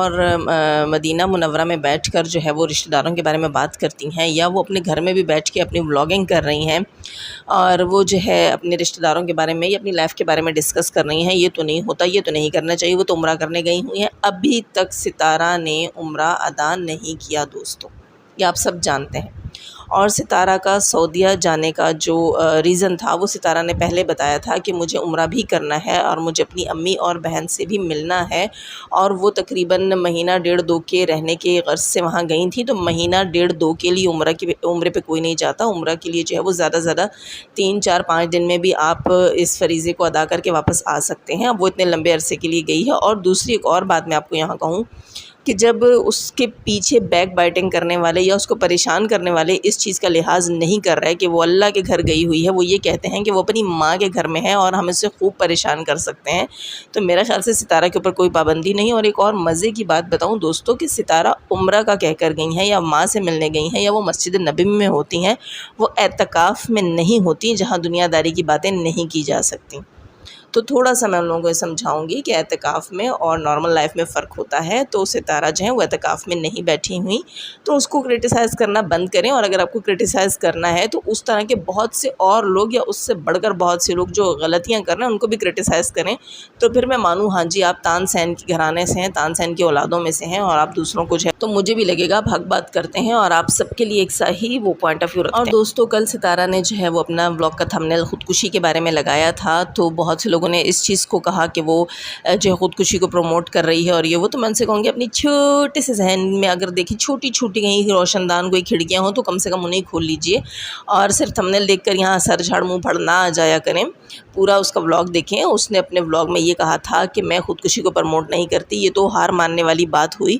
اور مدینہ منورہ میں بیٹھ کر جو ہے وہ رشتہ داروں کے بارے میں بات کرتی ہیں، یا وہ اپنے گھر میں بھی بیٹھ کے اپنی ولاگنگ کر رہی ہیں اور وہ جو ہے اپنے رشتہ داروں کے بارے میں یا اپنی لائف کے بارے میں ڈسکس کر رہی ہیں، یہ تو نہیں ہوتا، یہ تو نہیں کرنا چاہیے، وہ تو عمرہ کرنے گئی ہوئی ہیں۔ ابھی تک ستارہ نے عمرہ ادا نہیں کیا دوستو، یہ آپ سب جانتے ہیں۔ اور ستارہ کا سعودیہ جانے کا جو ریزن تھا، وہ ستارہ نے پہلے بتایا تھا کہ مجھے عمرہ بھی کرنا ہے اور مجھے اپنی امی اور بہن سے بھی ملنا ہے، اور وہ تقریباً مہینہ ڈیڑھ دو کے رہنے کے غرض سے وہاں گئی تھیں۔ تو مہینہ ڈیڑھ دو کے لیے عمرے پہ کوئی نہیں جاتا، عمرہ کے لیے جو ہے وہ زیادہ سے زیادہ 3 4 5 دن میں بھی آپ اس فریضے کو ادا کر کے واپس آ سکتے ہیں۔ اب وہ اتنے لمبے عرصے کے لیے گئی ہے۔ اور دوسری ایک اور بات میں آپ کو یہاں کہوں کہ جب اس کے پیچھے بیک بائٹنگ کرنے والے یا اس کو پریشان کرنے والے اس چیز کا لحاظ نہیں کر رہے کہ وہ اللہ کے گھر گئی ہوئی ہے، وہ یہ کہتے ہیں کہ وہ اپنی ماں کے گھر میں ہے اور ہم اسے خوب پریشان کر سکتے ہیں، تو میرا خیال سے ستارہ کے اوپر کوئی پابندی نہیں۔ اور ایک اور مزے کی بات بتاؤں دوستوں کہ ستارہ عمرہ کا کہہ کر گئی ہیں یا ماں سے ملنے گئی ہیں یا وہ مسجد نبوی میں ہوتی ہیں، وہ اعتکاف میں نہیں ہوتی جہاں دنیا داری کی باتیں نہیں کی جا سکتی۔ تو تھوڑا سا میں ان لوگوں کو سمجھاؤں گی کہ اعتکاف میں اور نارمل لائف میں فرق ہوتا ہے۔ تو ستارہ جو ہیں وہ اعتکاف میں نہیں بیٹھی ہوئی، تو اس کو کرٹیسائز کرنا بند کریں، اور اگر آپ کو کرٹیسائز کرنا ہے تو اس طرح کے بہت سے اور لوگ یا اس سے بڑھ کر بہت سے لوگ جو غلطیاں کر رہے ہیں ان کو بھی کرٹیسائز کریں، تو پھر میں مانوں ہاں جی آپ تان سین کے گھرانے سے ہیں، تان سین کی اولادوں میں سے ہیں اور آپ دوسروں کو جو ہے تو مجھے بھی لگے گا آپ حق بات کرتے ہیں اور آپ سب کے لیے ایک سا ہی وہ پوائنٹ آف ویو رکھتے ہیں۔ اور دوستوں کل ستارہ نے جو ہے وہ اپنا ولاگ کا تھمبنیل خودکشی کے بارے میں لگایا تھا، تو بہت سے لوگوں نے اس چیز کو کہا کہ وہ جو ہے خودکشی کو پروموٹ کر رہی ہے اور یہ وہ، تو میں ان سے کہوں گی اپنی چھوٹے سے ذہن میں اگر دیکھیں چھوٹی چھوٹی کہیں روشن دان کوئی کھڑکیاں ہوں تو کم سے کم انہیں کھول لیجئے، اور صرف تھمبنیل دیکھ کر یہاں سر جھاڑ منہ پھڑ نہ آ جایا کریں، پورا اس کا ولاگ دیکھیں۔ اس نے اپنے ولاگ میں یہ کہا تھا کہ میں خودکشی کو پروموٹ نہیں کرتی، یہ تو ہار ماننے والی بات ہوئی،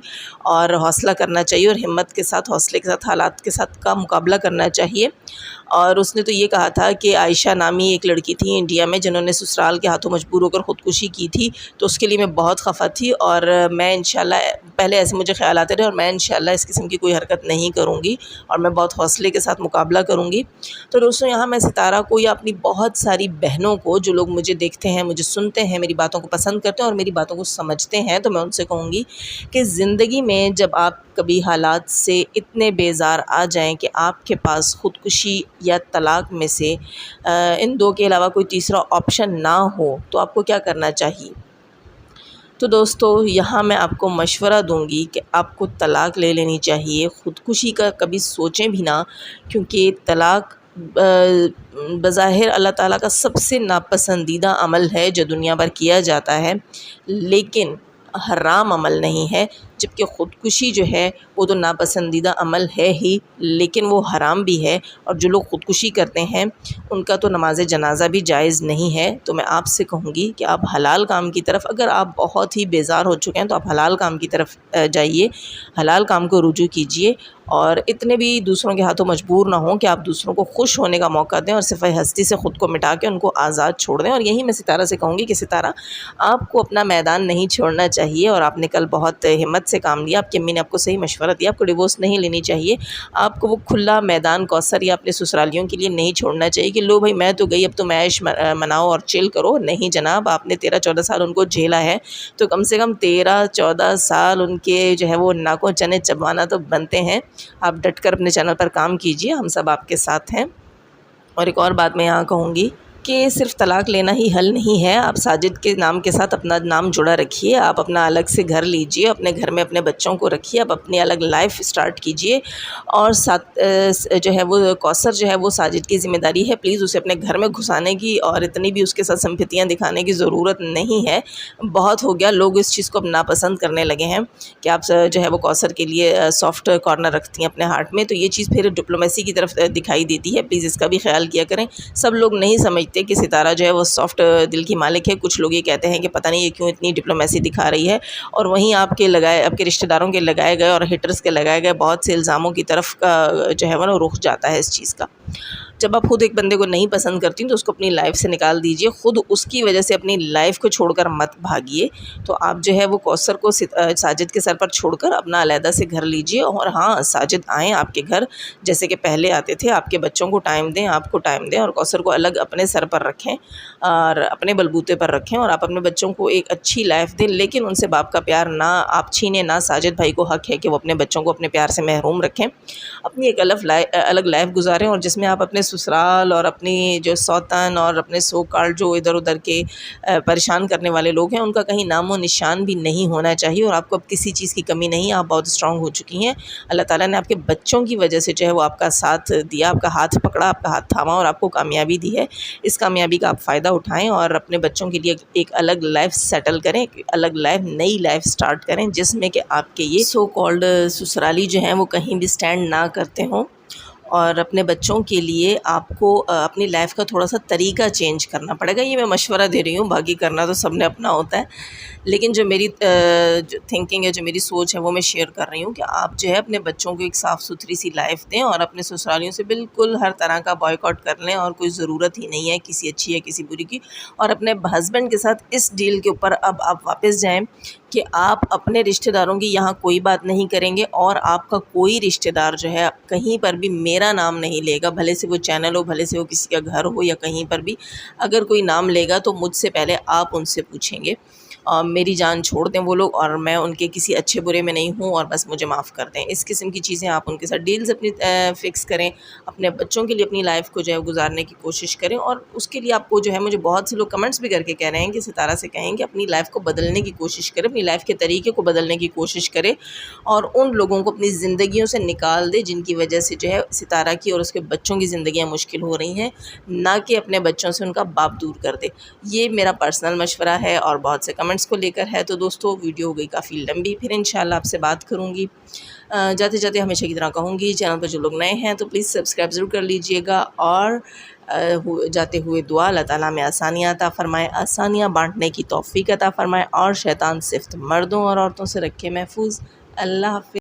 اور حوصلہ کرنا چاہیے اور ہمت کے ساتھ حوصلے کے ساتھ حالات کے ساتھ کا مقابلہ کرنا چاہیے۔ اور اس نے تو یہ کہا تھا کہ عائشہ نامی ایک لڑکی تھی انڈیا میں جنہوں نے سسرال کے ہاتھوں مجبور ہو کر خودکشی کی تھی، تو اس کے لیے میں بہت خفا تھی، اور میں انشاءاللہ پہلے ایسے مجھے خیال آتے رہے اور میں انشاءاللہ اس قسم کی کوئی حرکت نہیں کروں گی اور میں بہت حوصلے کے ساتھ مقابلہ کروں گی۔ تو دوستوں یہاں میں ستارہ کو یا اپنی بہت ساری بہنوں کو جو لوگ مجھے دیکھتے ہیں، مجھے سنتے ہیں، میری باتوں کو پسند کرتے ہیں اور میری باتوں کو سمجھتے ہیں، تو میں ان سے کہوں گی کہ زندگی میں جب آپ کبھی حالات سے اتنے بیزار آ جائیں کہ آپ کے پاس خودکشی یا طلاق میں سے ان دو کے علاوہ کوئی تیسرا آپشن نہ ہو تو آپ کو کیا کرنا چاہیے؟ تو دوستو یہاں میں آپ کو مشورہ دوں گی کہ آپ کو طلاق لے لینی چاہیے، خودکشی کا کبھی سوچیں بھی نہ، کیونکہ طلاق بظاہر اللہ تعالیٰ کا سب سے ناپسندیدہ عمل ہے جو دنیا بھر کیا جاتا ہے، لیکن حرام عمل نہیں ہے، جبکہ خودکشی جو ہے وہ تو ناپسندیدہ عمل ہے ہی، لیکن وہ حرام بھی ہے، اور جو لوگ خودکشی کرتے ہیں ان کا تو نماز جنازہ بھی جائز نہیں ہے۔ تو میں آپ سے کہوں گی کہ آپ حلال کام کی طرف، اگر آپ بہت ہی بیزار ہو چکے ہیں تو آپ حلال کام کی طرف جائیے، حلال کام کو رجوع کیجیے، اور اتنے بھی دوسروں کے ہاتھوں مجبور نہ ہوں کہ آپ دوسروں کو خوش ہونے کا موقع دیں اور صفحہ ہستی سے خود کو مٹا کے ان کو آزاد چھوڑ دیں۔ اور یہی میں ستارہ سے کہوں گی کہ ستارہ آپ کو اپنا میدان نہیں چھوڑنا چاہیے، اور آپ نے کل بہت ہمت سے کام لیا، آپ کی امی نے آپ کو صحیح مشورہ دیا، آپ کو ڈیورس نہیں لینی چاہیے، آپ کو وہ کھلا میدان کوثر یا اپنے سسرالیوں کے لیے نہیں چھوڑنا چاہیے کہ لو بھائی میں تو گئی اب تو عیش مناؤ اور چل کرو۔ نہیں جناب، آپ نے 13-14 سال ان کو جھیلا ہے، تو کم سے کم 13-14 سال ان کے جو ہے وہ ناکوں چنے چبانا تو بنتے ہیں۔ آپ ڈٹ کر اپنے چینل پر کام کیجئے، ہم سب آپ کے ساتھ ہیں۔ اور ایک اور بات میں یہاں کہوں گی کہ صرف طلاق لینا ہی حل نہیں ہے، آپ ساجد کے نام کے ساتھ اپنا نام جڑا رکھیے، آپ اپنا الگ سے گھر لیجئے، اپنے گھر میں اپنے بچوں کو رکھیے، آپ اپنی الگ لائف سٹارٹ کیجئے، اور ساتھ جو ہے وہ کوثر جو ہے وہ ساجد کی ذمہ داری ہے، پلیز اسے اپنے گھر میں گھسانے کی اور اتنی بھی اس کے ساتھ سمپتیاں دکھانے کی ضرورت نہیں ہے، بہت ہو گیا، لوگ اس چیز کو اب ناپسند کرنے لگے ہیں کہ آپ جو ہے وہ کوثر کے لیے سافٹ کارنر رکھتی ہیں اپنے ہارٹ میں، تو یہ چیز پھر ڈپلومیسی کی طرف دکھائی دیتی ہے، پلیز اس کا بھی خیال کیا کریں۔ سب لوگ نہیں سمجھتے کہ ستارہ جو ہے وہ سافٹ دل کی مالک ہے، کچھ لوگ یہ کہتے ہیں کہ پتہ نہیں یہ کیوں اتنی ڈپلومیسی دکھا رہی ہے، اور وہیں آپ کے رشتہ داروں کے لگائے گئے اور ہیٹرز کے لگائے گئے بہت سے الزاموں کی طرف کا جو ہے وہ رخ جاتا ہے اس چیز کا۔ جب آپ خود ایک بندے کو نہیں پسند کرتی تو اس کو اپنی لائف سے نکال دیجئے، خود اس کی وجہ سے اپنی لائف کو چھوڑ کر مت بھاگیے۔ تو آپ جو ہے وہ کوثر کو ساجد کے سر پر چھوڑ کر اپنا علیحدہ سے گھر لیجئے، اور ہاں ساجد آئیں آپ کے گھر جیسے کہ پہلے آتے تھے، آپ کے بچوں کو ٹائم دیں، آپ کو ٹائم دیں، اور کوثر کو الگ اپنے سر پر رکھیں اور اپنے بلبوتے پر رکھیں، اور آپ اپنے بچوں کو ایک اچھی لائف دیں، لیکن ان سے باپ کا پیار نہ آپ چھینیں، نہ ساجد بھائی کو حق ہے کہ وہ اپنے بچوں کو اپنے پیار سے محروم رکھیں۔ اپنی ایک الگ لائف گزاریں، اور جس میں آپ اپنے سسرال اور اپنی جو سوتن اور اپنے سو کارڈ جو ادھر ادھر کے پریشان کرنے والے لوگ ہیں ان کا کہیں نام و نشان بھی نہیں ہونا چاہیے، اور آپ کو اب کسی چیز کی کمی نہیں ہے، آپ بہت اسٹرانگ ہو چکی ہیں۔ اللہ تعالیٰ نے آپ کے بچوں کی وجہ سے جو ہے وہ آپ کا ساتھ دیا، آپ کا ہاتھ پکڑا، آپ کا ہاتھ تھاما اور آپ کو کامیابی دی ہے۔ اس کامیابی کا آپ فائدہ اٹھائیں اور اپنے بچوں کے لیے ایک الگ لائف سیٹل کریں، ایک الگ لائف، نئی لائف سٹارٹ کریں، جس میں کہ آپ کے یہ سو کالڈ سسرالی جو ہیں وہ کہیں بھی سٹینڈ نہ کرتے ہوں۔ اور اپنے بچوں کے لیے آپ کو اپنی لائف کا تھوڑا سا طریقہ چینج کرنا پڑے گا۔ یہ میں مشورہ دے رہی ہوں، باقی کرنا تو سب نے اپنا ہوتا ہے، لیکن جو میری جو تھنکنگ ہے، جو میری سوچ ہے وہ میں شیئر کر رہی ہوں کہ آپ جو ہے اپنے بچوں کو ایک صاف ستھری سی لائف دیں، اور اپنے سسرالیوں سے بالکل ہر طرح کا بائیکاٹ کر لیں، اور کوئی ضرورت ہی نہیں ہے کسی اچھی یا کسی بری کی۔ اور اپنے ہسبینڈ کے ساتھ اس ڈیل کے اوپر اب آپ واپس جائیں کہ آپ اپنے رشتہ داروں کی یہاں کوئی بات نہیں کریں گے، اور آپ کا کوئی رشتہ دار جو ہے کہیں پر بھی میرا نام نہیں لے گا، بھلے سے وہ چینل ہو، بھلے سے وہ کسی کا گھر ہو، یا کہیں پر بھی اگر کوئی نام لے گا تو مجھ سے پہلے آپ ان سے پوچھیں گے۔ میری جان چھوڑ دیں وہ لوگ، اور میں ان کے کسی اچھے برے میں نہیں ہوں، اور بس مجھے معاف کر دیں۔ اس قسم کی چیزیں آپ ان کے ساتھ ڈیلز اپنی فکس کریں، اپنے بچوں کے لیے اپنی لائف کو جو ہے گزارنے کی کوشش کریں، اور اس کے لیے آپ کو جو ہے مجھے بہت سے لوگ کمنٹس بھی کر کے کہہ رہے ہیں کہ ستارہ سے کہیں کہ اپنی لائف کو بدلنے کی کوشش کریں، اپنی لائف کے طریقے کو بدلنے کی کوشش کریں، اور ان لوگوں کو اپنی زندگیوں سے نکال دے جن کی وجہ سے جو ہے ستارہ کی اور اس کے بچوں کی زندگیاں مشکل ہو رہی ہیں، نہ کہ اپنے بچوں سے ان کا باپ دور کر دے۔ یہ میرا پرسنل مشورہ ہے، اور بہت سے کمنٹس کو لے کر ہے۔ تو دوستو ویڈیو ہو گئی کافی لمبی، پھر انشاءاللہ آپ سے بات کروں گی۔ جاتے جاتے ہمیشہ کی طرح کہوں گی، چینل پر جو لوگ نئے ہیں تو پلیز سبسکرائب ضرور کر لیجئے گا، اور جاتے ہوئے دعا اللہ تعالیٰ میں آسانیاں عطا فرمائے، آسانیاں بانٹنے کی توفیق عطا فرمائے، اور شیطان صفت مردوں اور عورتوں سے رکھے محفوظ۔ اللہ حافظ۔